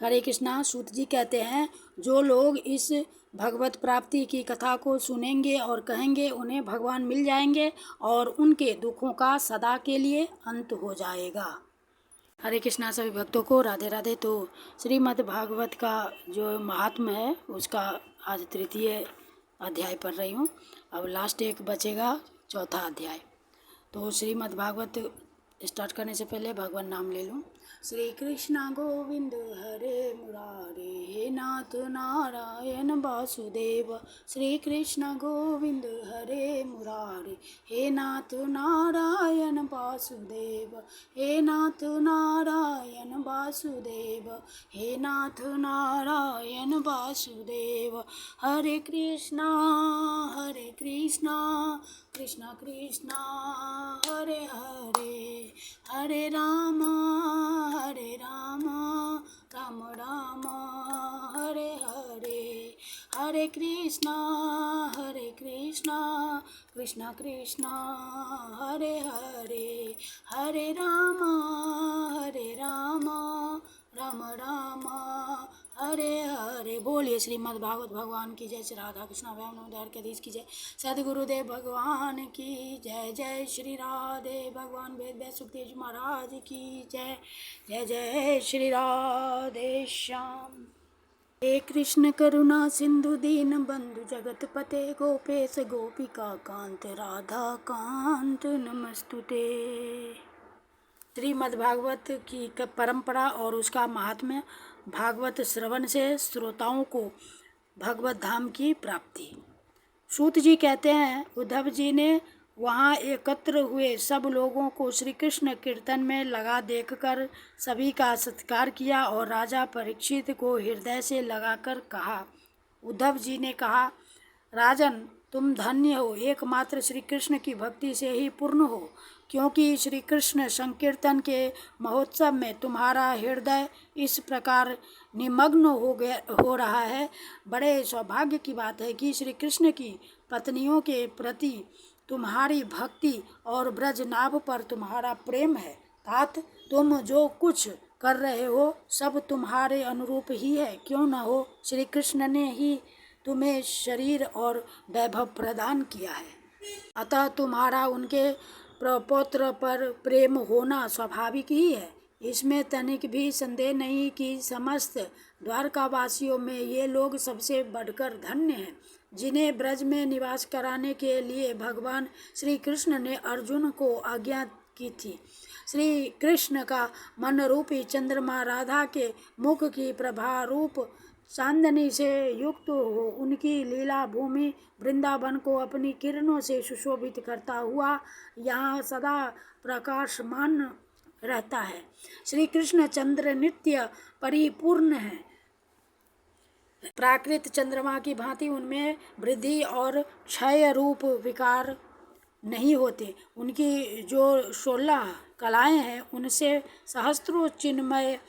हरे कृष्णा। सूत जी कहते हैं, जो लोग इस भगवत प्राप्ति की कथा को सुनेंगे और कहेंगे उन्हें भगवान मिल जाएंगे और उनके दुखों का सदा के लिए अंत हो जाएगा। हरे कृष्णा सभी भक्तों को राधे राधे। तो श्रीमद् भागवत का जो महात्म्य है उसका आज तृतीय अध्याय पढ़ रही हूँ। अब लास्ट एक बचेगा, चौथा अध्याय। तो श्रीमद् भागवत स्टार्ट करने से पहले भगवान नाम ले लूँ। श्री कृष्ण गोविंद हरे मुरारे, हे नाथ नारायण वासुदेव। श्री कृष्ण गोविंद हरे मुरारे, हे नाथ नारायण वासुदेव। हे नाथ नारायण वासुदेव, हे नाथ नारायण वासुदेव। हरे कृष्णा कृष्णा कृष्णा हरे हरे, हरे राम राम राम हरे हरे। हरे कृष्णा कृष्णा कृष्णा हरे हरे, हरे राम राम राम हरे हरे। बोलिए श्रीमद् भागवत भगवान की जय। श्री राधा कृष्णा व्यामोदर के धीश की जय। सद्गुरुदेव भगवान की जय। जय श्री राधे भगवान वेद व्यास सुखदेव जी महाराज की जय। जय जय श्री राधे श्याम। हे कृष्ण करुणा सिंधु दीन बंधु जगतपते, गोपेश गोपिका कांत राधा कांत नमस्तुते। श्रीमद् भागवत की परंपरा और उसका महात्म्य। भागवत श्रवण से श्रोताओं को भगवत धाम की प्राप्ति। सूत जी कहते हैं, उद्धव जी ने वहाँ एकत्र हुए सब लोगों को श्री कृष्ण कीर्तन में लगा देखकर सभी का सत्कार किया और राजा परीक्षित को हृदय से लगाकर कहा। उद्धव जी ने कहा, राजन तुम धन्य हो, एकमात्र श्री कृष्ण की भक्ति से ही पूर्ण हो, क्योंकि श्री कृष्ण संकीर्तन के महोत्सव में तुम्हारा हृदय इस प्रकार निमग्न हो रहा है। बड़े सौभाग्य की बात है कि श्री कृष्ण की पत्नियों के प्रति तुम्हारी भक्ति और ब्रजनाभ पर तुम्हारा प्रेम है। तात तुम जो कुछ कर रहे हो सब तुम्हारे अनुरूप ही है, क्यों न हो। श्री कृष्ण ने ही तुम्हें शरीर और वैभव प्रदान किया है, अतः तुम्हारा उनके प्रपौत्र पर प्रेम होना स्वाभाविक ही है। इसमें तनिक भी संदेह नहीं कि समस्त द्वारकावासियों में ये लोग सबसे बढ़कर धन्य हैं, जिन्हें ब्रज में निवास कराने के लिए भगवान श्री कृष्ण ने अर्जुन को आज्ञा की थी। श्री कृष्ण का मन रूपी चंद्रमा राधा के मुख की प्रभा रूप चांदनी से युक्त हो उनकी लीला भूमि वृंदावन को अपनी किरणों से सुशोभित करता हुआ यहाँ सदा प्रकाशमान रहता है। श्री कृष्ण चंद्र नित्य परिपूर्ण है। प्राकृत चंद्रमा की भांति उनमें वृद्धि और क्षय रूप विकार नहीं होते। उनकी जो 16 कलाएं हैं उनसे सहस्त्रों चिन्मय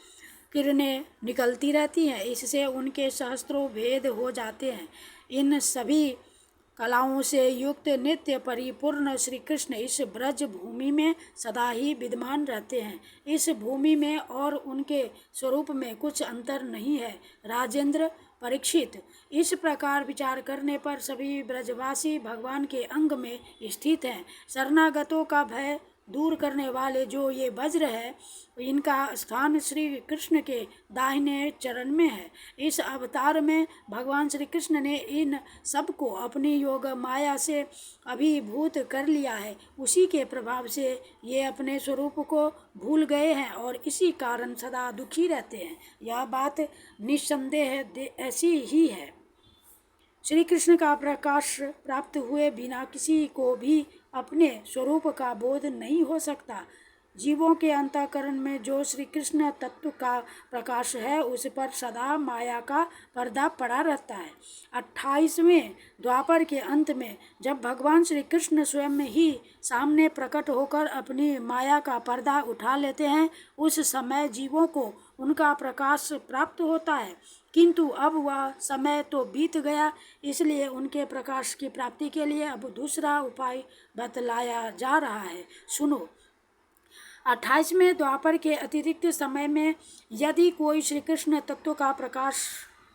किरणें निकलती रहती हैं, इससे उनके सहस्त्रों भेद हो जाते हैं। इन सभी कलाओं से युक्त नित्य परिपूर्ण श्री कृष्ण इस ब्रज भूमि में सदा ही विद्यमान रहते हैं। इस भूमि में और उनके स्वरूप में कुछ अंतर नहीं है। राजेंद्र परीक्षित, इस प्रकार विचार करने पर सभी ब्रजवासी भगवान के अंग में स्थित हैं। शरणागतों का भय दूर करने वाले जो ये वज्र है, इनका स्थान श्री कृष्ण के दाहिने चरण में है। इस अवतार में भगवान श्री कृष्ण ने इन सबको अपनी योग माया से अभिभूत कर लिया है। उसी के प्रभाव से ये अपने स्वरूप को भूल गए हैं और इसी कारण सदा दुखी रहते हैं। यह बात निस्संदेह ऐसी ही है। श्री कृष्ण का प्रकाश प्राप्त हुए बिना किसी को भी अपने स्वरूप का बोध नहीं हो सकता। जीवों के अंतःकरण में जो श्री कृष्ण तत्व का प्रकाश है उस पर सदा माया का पर्दा पड़ा रहता है। 28वें द्वापर के अंत में जब भगवान श्री कृष्ण स्वयं ही सामने प्रकट होकर अपनी माया का पर्दा उठा लेते हैं, उस समय जीवों को उनका प्रकाश प्राप्त होता है। किंतु अब वह समय तो बीत गया, इसलिए उनके प्रकाश की प्राप्ति के लिए अब दूसरा उपाय बतलाया जा रहा है। सुनो, 28वें द्वापर के अतिरिक्त समय में यदि कोई श्री कृष्ण तत्व का प्रकाश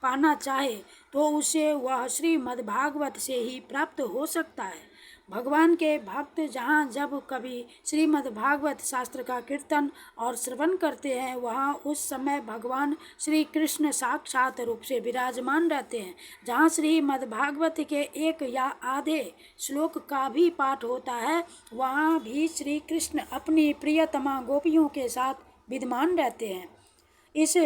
पाना चाहे तो उसे वह श्रीमद्भागवत से ही प्राप्त हो सकता है। भगवान के भक्त जहाँ जब कभी श्रीमद्भागवत शास्त्र का कीर्तन और श्रवण करते हैं वहाँ उस समय भगवान श्री कृष्ण साक्षात रूप से विराजमान रहते हैं। जहाँ श्रीमद्भागवत के एक या आधे श्लोक का भी पाठ होता है वहाँ भी श्री कृष्ण अपनी प्रियतमा गोपियों के साथ विद्यमान रहते हैं। इस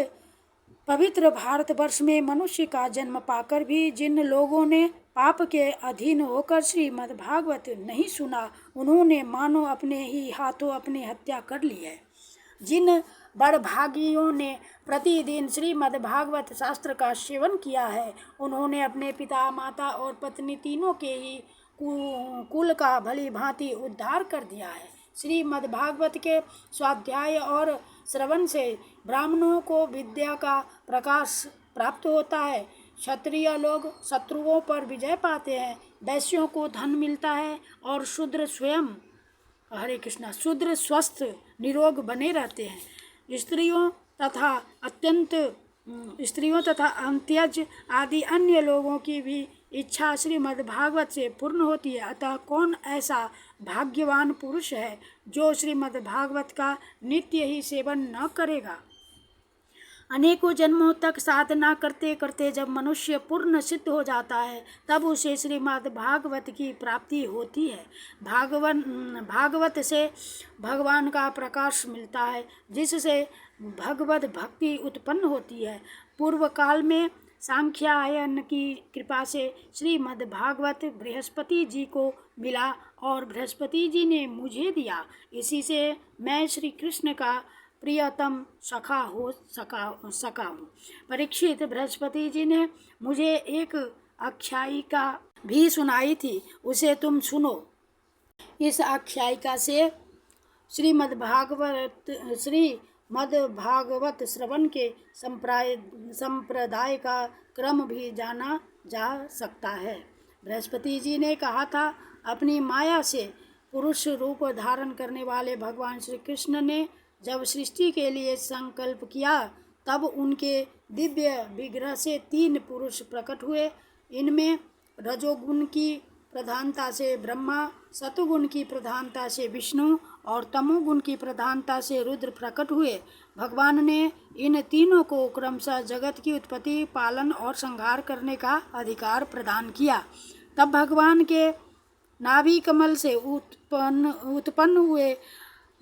पवित्र भारतवर्ष में मनुष्य का जन्म पाकर भी जिन लोगों ने पाप के अधीन होकर श्रीमद्भागवत नहीं सुना उन्होंने मानो अपने ही हाथों अपनी हत्या कर ली है। जिन बड़भागियों ने प्रतिदिन श्रीमद्भागवत शास्त्र का सेवन किया है उन्होंने अपने पिता माता और पत्नी तीनों के ही कुल का भली भांति उद्धार कर दिया है। श्रीमद्भागवत के स्वाध्याय और श्रवण से ब्राह्मणों को विद्या का प्रकाश प्राप्त होता है। क्षत्रिय लोग शत्रुओं पर विजय पाते हैं, वैश्यों को धन मिलता है और शूद्र स्वयं हरे कृष्णा शूद्र स्वस्थ निरोग बने रहते हैं। स्त्रियों तथा अंत्यज आदि अन्य लोगों की भी इच्छा श्रीमद्भागवत से पूर्ण होती है। अतः कौन ऐसा भाग्यवान पुरुष है जो श्रीमद्भागवत का नित्य ही सेवन न करेगा। अनेकों जन्मों तक साधना करते करते जब मनुष्य पूर्ण सिद्ध हो जाता है तब उसे श्रीमद्भागवत की प्राप्ति होती है। भागवत से भगवान का प्रकाश मिलता है जिससे भगवत भक्ति उत्पन्न होती है। पूर्व काल में सांख्यायन की कृपा से श्रीमद्भागवत बृहस्पति जी को मिला और बृहस्पति जी ने मुझे दिया। इसी से मैं श्री कृष्ण का प्रियतम सखा हो सका हूँ। परीक्षित, बृहस्पति जी ने मुझे एक आख्यायिका भी सुनाई थी, उसे तुम सुनो। इस आख्यायिका से श्रीमद्भागवत श्रवण के संप्रदाय का क्रम भी जाना जा सकता है। बृहस्पति जी ने कहा था, अपनी माया से पुरुष रूप धारण करने वाले भगवान श्री कृष्ण ने जब सृष्टि के लिए संकल्प किया तब उनके दिव्य विग्रह से 3 पुरुष प्रकट हुए। इनमें रजोगुण की प्रधानता से ब्रह्मा, सतोगुण की प्रधानता से विष्णु और तमोगुण की प्रधानता से रुद्र प्रकट हुए। भगवान ने इन तीनों को क्रमशः जगत की उत्पत्ति, पालन और संहार करने का अधिकार प्रदान किया। तब भगवान के नाभि कमल से उत्पन्न हुए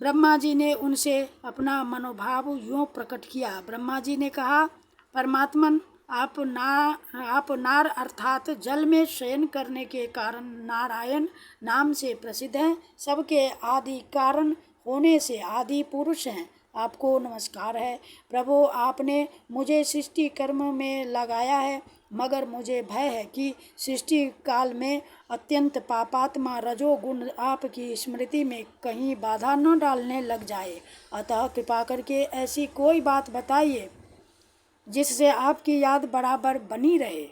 ब्रह्मा जी ने उनसे अपना मनोभाव यूँ प्रकट किया। ब्रह्मा जी ने कहा, परमात्मन, आप नार अर्थात जल में शयन करने के कारण नारायण नाम से प्रसिद्ध हैं। सबके आदि कारण होने से आदि पुरुष हैं। आपको नमस्कार है। प्रभु, आपने मुझे सृष्टि कर्म में लगाया है, मगर मुझे भय है कि सृष्टि काल में अत्यंत पापात्मा रजोगुण आपकी स्मृति में कहीं बाधा न डालने लग जाए। अतः कृपा करके ऐसी कोई बात बताइए जिससे आपकी याद बराबर बनी रहे।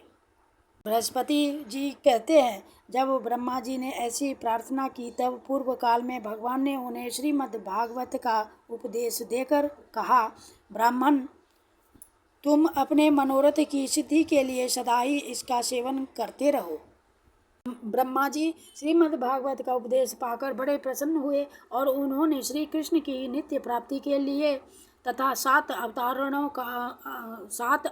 बृहस्पति जी कहते हैं, जब ब्रह्मा जी ने ऐसी प्रार्थना की तब पूर्व काल में भगवान ने उन्हें श्रीमद्भागवत का उपदेश देकर कहा, ब्राह्मण, तुम अपने मनोरथ की सिद्धि के लिए सदा ही इसका सेवन करते रहो। ब्रह्मा जी श्रीमद्भागवत का उपदेश पाकर बड़े प्रसन्न हुए और उन्होंने श्री कृष्ण की नित्य प्राप्ति के लिए तथा 7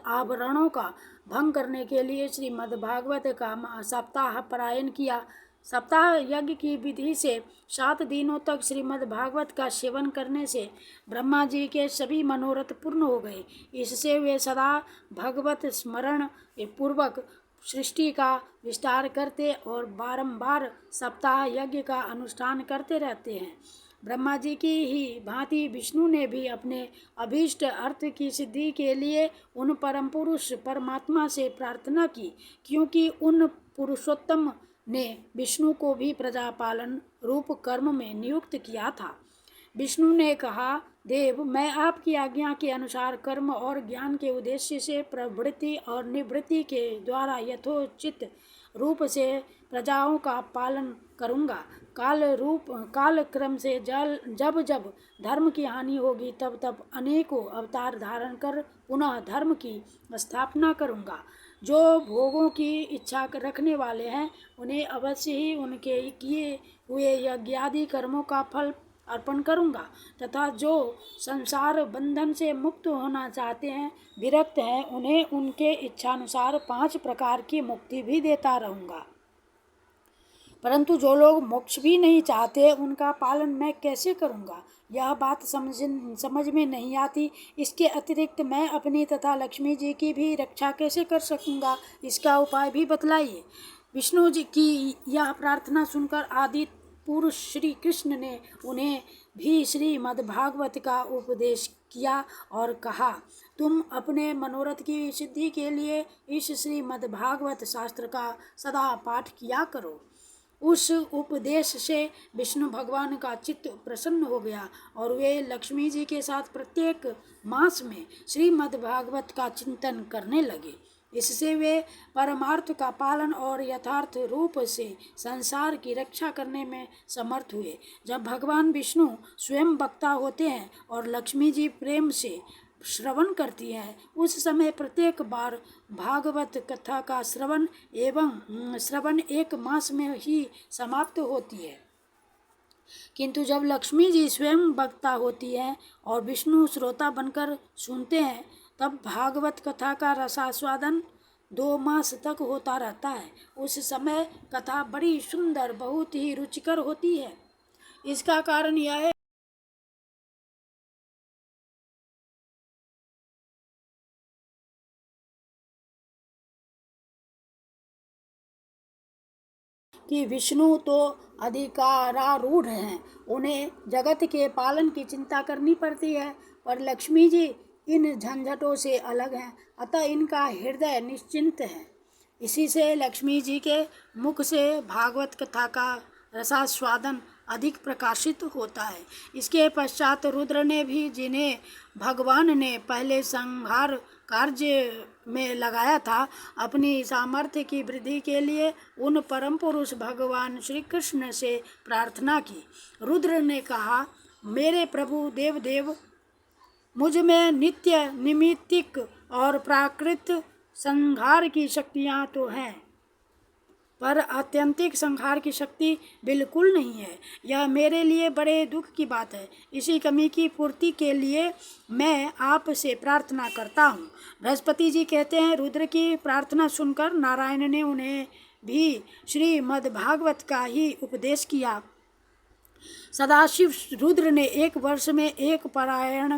आवरणों का भंग करने के लिए श्रीमद्भागवत का सप्ताह पारायण किया। सप्ताह यज्ञ की विधि से 7 दिनों तक श्रीमद्भागवत का सेवन करने से ब्रह्मा जी के सभी मनोरथ पूर्ण हो गए। इससे वे सदा भगवत स्मरण पूर्वक सृष्टि का विस्तार करते और बारंबार सप्ताह यज्ञ का अनुष्ठान करते रहते हैं। ब्रह्मा जी की ही भांति विष्णु ने भी अपने अभीष्ट अर्थ की सिद्धि के लिए उन परम पुरुष परमात्मा से प्रार्थना की, क्योंकि उन पुरुषोत्तम ने विष्णु को भी प्रजापालन रूप कर्म में नियुक्त किया था। विष्णु ने कहा, देव, मैं आपकी आज्ञा के अनुसार कर्म और ज्ञान के उद्देश्य से प्रवृत्ति और निवृत्ति के द्वारा यथोचित रूप से प्रजाओं का पालन करूँगा। काल क्रम से जब जब धर्म की हानि होगी तब तब अनेकों अवतार धारण कर पुनः धर्म की स्थापना करूँगा। जो भोगों की इच्छा रखने वाले हैं उन्हें अवश्य ही उनके किए हुए यज्ञादि कर्मों का फल अर्पण करूँगा, तथा जो संसार बंधन से मुक्त होना चाहते हैं, विरक्त हैं, उन्हें उनके इच्छानुसार 5 प्रकार की मुक्ति भी देता रहूँगा। परंतु जो लोग मोक्ष भी नहीं चाहते उनका पालन मैं कैसे करूँगा, यह बात समझ में नहीं आती। इसके अतिरिक्त मैं अपनी तथा लक्ष्मी जी की भी रक्षा कैसे कर सकूँगा, इसका उपाय भी बतलाइए। विष्णु जी की यह प्रार्थना सुनकर आदि पुरुष श्री कृष्ण ने उन्हें भी श्रीमद्भागवत का उपदेश किया और कहा, तुम अपने मनोरथ की सिद्धि के लिए इस श्रीमद्भागवत शास्त्र का सदा पाठ किया करो। उस उपदेश से विष्णु भगवान का चित्त प्रसन्न हो गया और वे लक्ष्मी जी के साथ प्रत्येक मास में श्रीमद्भागवत का चिंतन करने लगे। इससे वे परमार्थ का पालन और यथार्थ रूप से संसार की रक्षा करने में समर्थ हुए। जब भगवान विष्णु स्वयं वक्ता होते हैं और लक्ष्मी जी प्रेम से श्रवण करती है, उस समय प्रत्येक बार भागवत कथा का श्रवण 1 मास में ही समाप्त होती है। किंतु जब लक्ष्मी जी स्वयं वक्ता होती है और विष्णु श्रोता बनकर सुनते हैं, तब भागवत कथा का रसास्वादन 2 मास तक होता रहता है। उस समय कथा बड़ी सुंदर, बहुत ही रुचिकर होती है। इसका कारण यह है कि विष्णु तो अधिकारारूढ़ हैं, उन्हें जगत के पालन की चिंता करनी पड़ती है, पर लक्ष्मी जी इन झंझटों से अलग हैं, अतः इनका हृदय निश्चिंत है। इसी से लक्ष्मी जी के मुख से भागवत कथा का रसास्वादन अधिक प्रकाशित होता है। इसके पश्चात रुद्र ने भी, जिन्हें भगवान ने पहले संहार कार्य में लगाया था, अपनी सामर्थ्य की वृद्धि के लिए उन परम पुरुष भगवान श्री कृष्ण से प्रार्थना की। रुद्र ने कहा, मेरे प्रभु देवदेव, मुझ में नित्य निमित्तिक और प्राकृत संहार की शक्तियाँ तो हैं, पर आत्यंतिक संहार की शक्ति बिल्कुल नहीं है। यह मेरे लिए बड़े दुख की बात है। इसी कमी की पूर्ति के लिए मैं आपसे प्रार्थना करता हूँ। बृहस्पति जी कहते हैं, रुद्र की प्रार्थना सुनकर नारायण ने उन्हें भी श्रीमद्भागवत का ही उपदेश किया। सदाशिव रुद्र ने 1 वर्ष में एक पारायण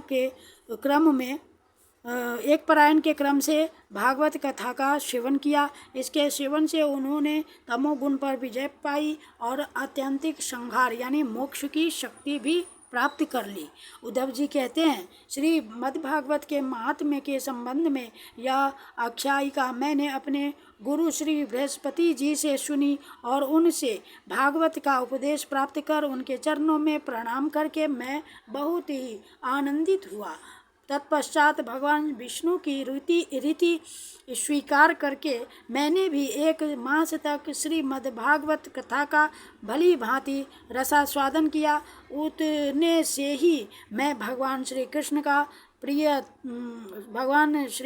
के क्रम से भागवत कथा का सेवन किया। इसके सेवन से उन्होंने तमोगुण पर विजय पाई और आत्यंतिक संहार यानी मोक्ष की शक्ति भी प्राप्त कर ली। उद्धव जी कहते हैं, श्री मद्भागवत के महात्म्य के संबंध में यह आख्यायिका मैंने अपने गुरु श्री बृहस्पति जी से सुनी और उनसे भागवत का उपदेश प्राप्त कर उनके चरणों में प्रणाम करके मैं बहुत ही आनंदित हुआ। तत्पश्चात भगवान विष्णु की रीति स्वीकार करके मैंने भी 1 मास तक श्रीमद्भागवत कथा का भली भांति रसास्वादन किया। उतने से ही मैं भगवान श्री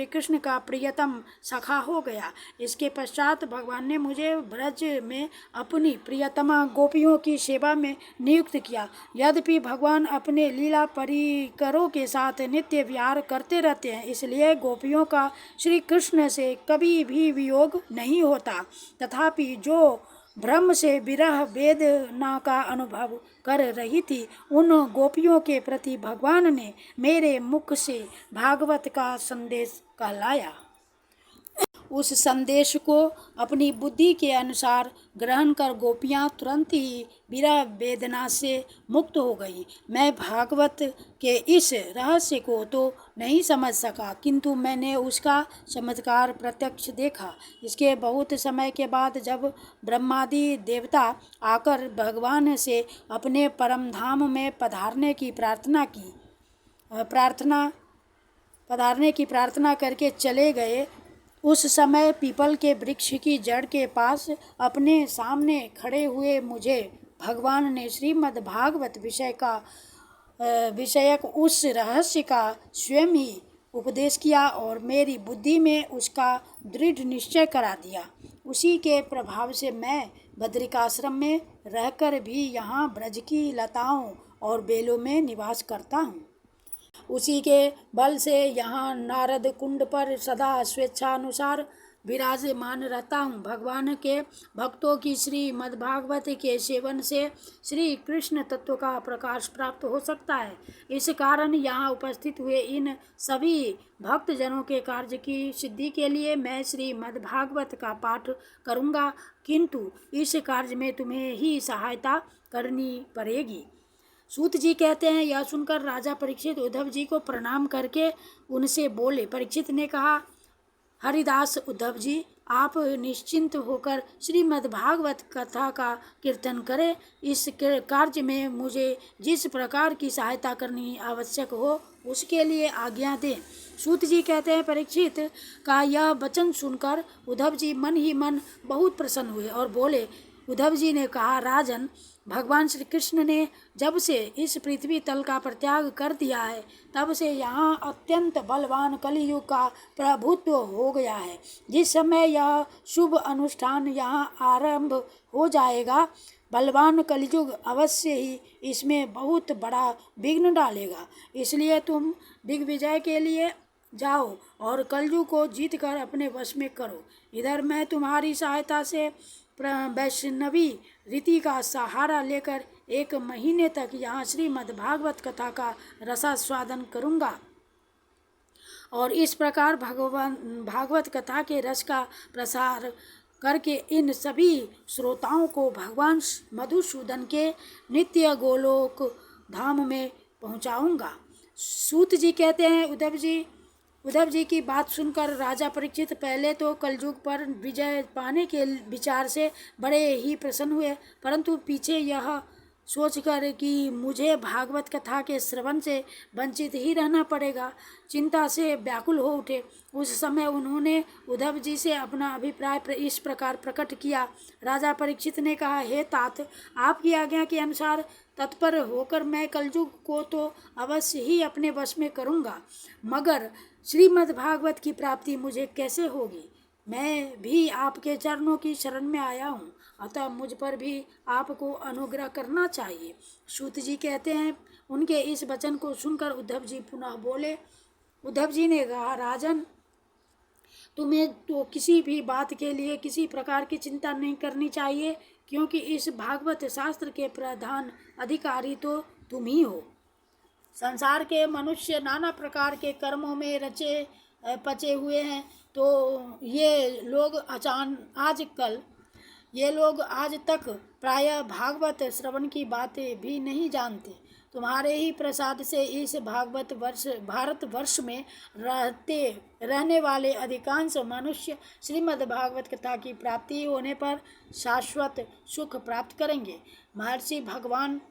कृष्ण का प्रियतम सखा हो गया। इसके पश्चात भगवान ने मुझे ब्रज में अपनी प्रियतमा गोपियों की सेवा में नियुक्त किया। यद्यपि भगवान अपने लीला परिकरों के साथ नित्य विहार करते रहते हैं, इसलिए गोपियों का श्री कृष्ण से कभी भी वियोग नहीं होता। तथापि जो भ्रम से विरह वेदना का अनुभव कर रही थी, उन गोपियों के प्रति भगवान ने मेरे मुख से भागवत का संदेश कहलाया। उस संदेश को अपनी बुद्धि के अनुसार ग्रहण कर गोपियाँ तुरंत ही विरह वेदना से मुक्त हो गई। मैं भागवत के इस रहस्य को तो नहीं समझ सका, किंतु मैंने उसका चमत्कार प्रत्यक्ष देखा। इसके बहुत समय के बाद जब ब्रह्मादि देवता आकर भगवान से अपने परम धाम में पधारने की प्रार्थना करके चले गए, उस समय पीपल के वृक्ष की जड़ के पास अपने सामने खड़े हुए मुझे भगवान ने श्रीमद् भागवत विषयक उस रहस्य का स्वयं ही उपदेश किया और मेरी बुद्धि में उसका दृढ़ निश्चय करा दिया। उसी के प्रभाव से मैं बद्रिकाश्रम में रहकर भी यहाँ ब्रज की लताओं और बेलों में निवास करता हूँ। उसी के बल से यहाँ नारद कुंड पर सदा स्वेच्छानुसार विराजमान रहता हूँ। भगवान के भक्तों की श्रीमद्भागवत के सेवन से श्री कृष्ण तत्व का प्रकाश प्राप्त हो सकता है। इस कारण यहाँ उपस्थित हुए इन सभी भक्त जनों के कार्य की सिद्धि के लिए मैं श्रीमद्भागवत का पाठ करूँगा, किंतु इस कार्य में तुम्हें ही सहायता करनी पड़ेगी। सूत जी कहते हैं, यह सुनकर राजा परीक्षित उद्धव जी को प्रणाम करके उनसे बोले। परीक्षित ने कहा, हरिदास उद्धव जी, आप निश्चिंत होकर श्रीमद् भागवत कथा का कीर्तन करें। इस कार्य में मुझे जिस प्रकार की सहायता करनी आवश्यक हो उसके लिए आज्ञा दें। सूत जी कहते हैं, परीक्षित का यह वचन सुनकर उद्धव जी मन ही मन बहुत प्रसन्न हुए और बोले। उद्धव जी ने कहा, राजन, भगवान श्री कृष्ण ने जब से इस पृथ्वी तल का परित्याग कर दिया है तब से यहाँ अत्यंत बलवान कलियुग का प्रभुत्व हो गया है। जिस समय यह शुभ अनुष्ठान यहाँ आरंभ हो जाएगा, बलवान कलियुग अवश्य ही इसमें बहुत बड़ा विघ्न डालेगा। इसलिए तुम दिग्विजय के लिए जाओ और कलयुग को जीत कर अपने वश में करो। इधर मैं तुम्हारी सहायता से वैष्णवी रीति का सहारा लेकर 1 महीने तक यहाँ श्रीमद् भागवत कथा का रसास्वादन करूँगा और इस प्रकार भागवत कथा के रस का प्रसार करके इन सभी श्रोताओं को भगवान मधुसूदन के नित्य गोलोक धाम में पहुँचाऊँगा। सूत जी कहते हैं, उद्धव जी की बात सुनकर राजा परीक्षित पहले तो कलयुग पर विजय पाने के विचार से बड़े ही प्रसन्न हुए, परंतु पीछे यह सोचकर कि मुझे भागवत कथा के श्रवण से वंचित ही रहना पड़ेगा, चिंता से व्याकुल हो उठे। उस समय उन्होंने उद्धव जी से अपना अभिप्राय इस प्रकार प्रकट किया। राजा परीक्षित ने कहा, हे तात, आपकी आज्ञा के अनुसार तत्पर होकर मैं कलयुग को तो अवश्य ही अपने वश में करूँगा, मगर श्रीमद् भागवत की प्राप्ति मुझे कैसे होगी? मैं भी आपके चरणों की शरण में आया हूँ, अतः मुझ पर भी आपको अनुग्रह करना चाहिए। सूत जी कहते हैं, उनके इस वचन को सुनकर उद्धव जी पुनः बोले। उद्धव जी ने कहा, राजन, तुम्हें तो किसी भी बात के लिए किसी प्रकार की चिंता नहीं करनी चाहिए, क्योंकि इस भागवत शास्त्र के प्रधान अधिकारी तो तुम ही हो। संसार के मनुष्य नाना प्रकार के कर्मों में रचे पचे हुए हैं, तो ये लोग आज तक प्रायः भागवत श्रवण की बातें भी नहीं जानते। तुम्हारे ही प्रसाद से इस भारत वर्ष में रहने वाले अधिकांश मनुष्य श्रीमद् भागवत कथा की प्राप्ति होने पर शाश्वत सुख प्राप्त करेंगे। महर्षि भगवान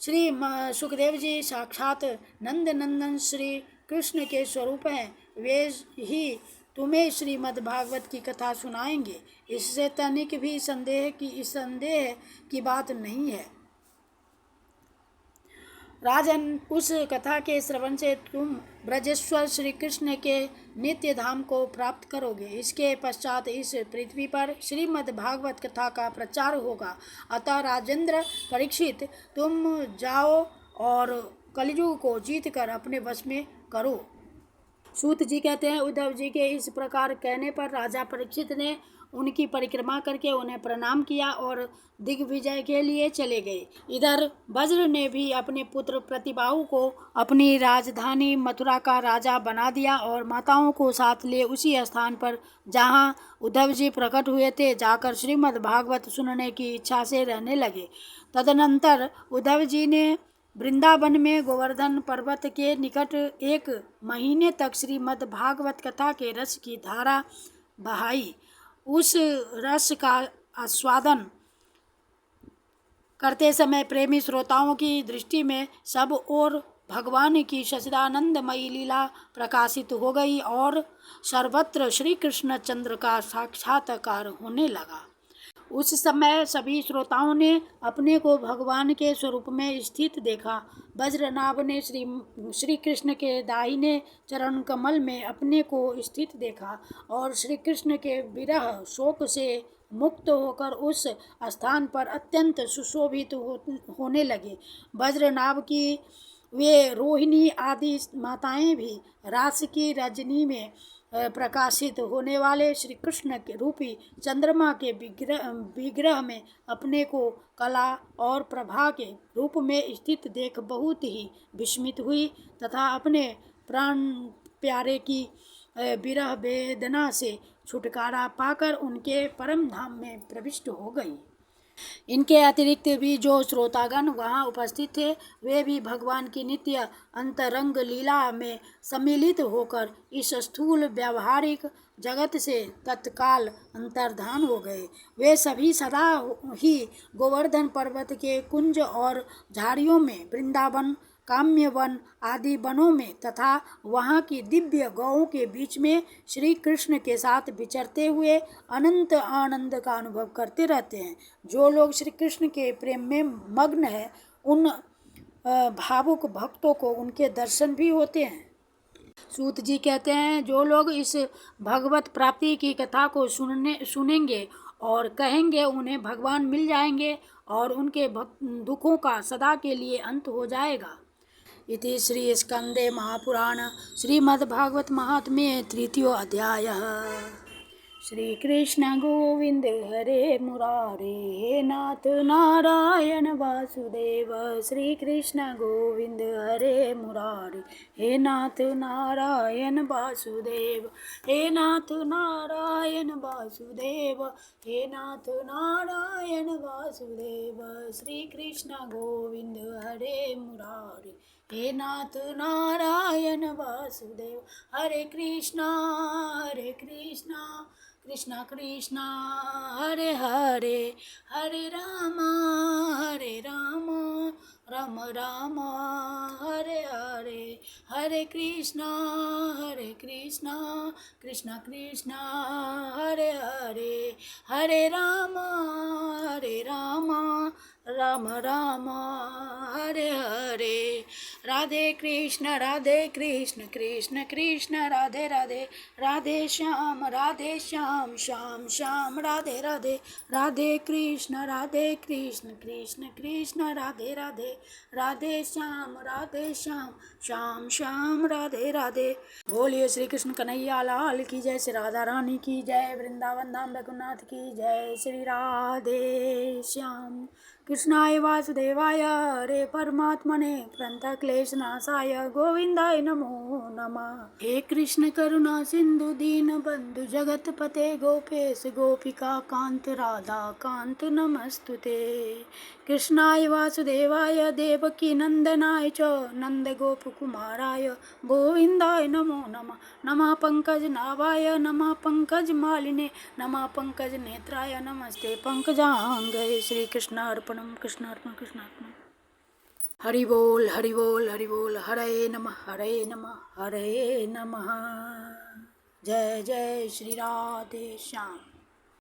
श्री सुखदेव जी साक्षात नंद नंदन श्री कृष्ण के स्वरूप हैं। वे ही तुम्हें श्रीमद् भागवत की कथा सुनाएंगे, इससे तनिक भी संदेह की बात नहीं है। राजन, उस कथा के श्रवण से तुम ब्रजेश्वर श्री कृष्ण के नित्य धाम को प्राप्त करोगे। इसके पश्चात इस पृथ्वी पर श्रीमद् भागवत कथा का प्रचार होगा। अतः राजेंद्र परीक्षित, तुम जाओ और कलयुग को जीत कर अपने वश में करो। सूत जी कहते हैं, उद्धव जी के इस प्रकार कहने पर राजा परीक्षित ने उनकी परिक्रमा करके उन्हें प्रणाम किया और दिग्विजय के लिए चले गए। इधर वज्र ने भी अपने पुत्र प्रतिबाहु को अपनी राजधानी मथुरा का राजा बना दिया और माताओं को साथ ले उसी स्थान पर जहाँ उद्धव जी प्रकट हुए थे जाकर श्रीमद् भागवत सुनने की इच्छा से रहने लगे। तदनंतर उद्धव जी ने वृंदावन में गोवर्धन पर्वत के निकट 1 महीने तक श्रीमद् भागवत कथा के रस की धारा बहाई। उस रस का आस्वादन करते समय प्रेमी श्रोताओं की दृष्टि में सब ओर भगवान की सच्चिदानंदमयी लीला प्रकाशित हो गई और सर्वत्र श्री कृष्ण चंद्र का साक्षात्कार होने लगा। उस समय सभी श्रोताओं ने अपने को भगवान के स्वरूप में स्थित देखा। वज्रनाभ ने श्री कृष्ण के दाहिने चरण कमल में अपने को स्थित देखा और श्री कृष्ण के विरह शोक से मुक्त होकर उस स्थान पर अत्यंत सुशोभित होने लगे। वज्रनाभ की वे रोहिणी आदि माताएं भी रास की रजनी में प्रकाशित होने वाले श्री कृष्ण के रूपी चंद्रमा के विग्रह में अपने को कला और प्रभा के रूप में स्थित देख बहुत ही विस्मित हुई तथा अपने प्राण प्यारे की विरह वेदना से छुटकारा पाकर उनके परम धाम में प्रविष्ट हो गई। इनके अतिरिक्त भी जो श्रोतागण वहाँ उपस्थित थे वे भी भगवान की नित्य अंतरंग लीला में सम्मिलित होकर इस स्थूल व्यावहारिक जगत से तत्काल अंतर्धान हो गए। वे सभी सदा ही गोवर्धन पर्वत के कुंज और झाड़ियों में, वृंदावन, काम्य वन आदि वनों में तथा वहाँ की दिव्य गौओं के बीच में श्री कृष्ण के साथ विचरते हुए अनंत आनंद का अनुभव करते रहते हैं। जो लोग श्री कृष्ण के प्रेम में मग्न है उन भावुक भक्तों को उनके दर्शन भी होते हैं। सूत जी कहते हैं, जो लोग इस भगवत प्राप्ति की कथा को सुनेंगे और कहेंगे उन्हें भगवान मिल जाएंगे और उनके दुखों का सदा के लिए अंत हो जाएगा। इति श्री स्कंदे महापुराण श्रीमद्भागवत महात्म्ये तृतीयो अध्यायः। श्री कृष्ण गोविंद हरे मुरारे, हे नाथ नारायण वासुदेव। श्री कृष्ण गोविंद हरे मुरारे, हे नाथ नारायण वासुदेव। हे नाथ नारायण वासुदेव, हे नाथ नारायण वासुदेव। श्री कृष्ण गोविंद हरे मुरारे, हे नाथ नारायण वासुदेव। हरे कृष्णा कृष्णा कृष्णा हरे हरे, हरे राम राम राम हरे हरे। हरे कृष्णा कृष्णा कृष्णा हरे हरे, हरे राम राम राम हरे हरे। राधे कृष्ण कृष्ण कृष्ण राधे राधे, राधे श्याम श्याम श्याम राधे राधे। राधे कृष्ण कृष्ण कृष्ण राधे राधे, राधे श्याम श्याम श्याम राधे राधे। बोलिए श्री कृष्ण कन्हैया लाल की जय, श्री राधा रानी की जय, वृंदावन धाम रघुनाथ की जय। श्री राधे श्याम कृष्णाय वासुदेवाय, हरे परमात्मने प्रणतक्लेशनाशाय गोविंदाय नमो नमः। हे कृष्ण करुणा सिंधु दीन बंधु जगतपते, गोपेश गोपिका कांत राधा कांत नमस्तुते। कृष्णाय वासुदेवाय देवकी नंदनाय च नंद गोप कुमाराय गोविंदाय नमो नमः। नमः पंकज नाभाय, नमः पंकज मालिने, नमः पंकज नेत्राय, नमस्ते पंकजांगये। श्री कृष्णार्पणम कृष्णार्पणम कृष्णार्पणम। हरि बोल हरि बोल हरि बोल। हरे नमः हरे नमः हरे नमः। जय जय श्री राधे श्याम।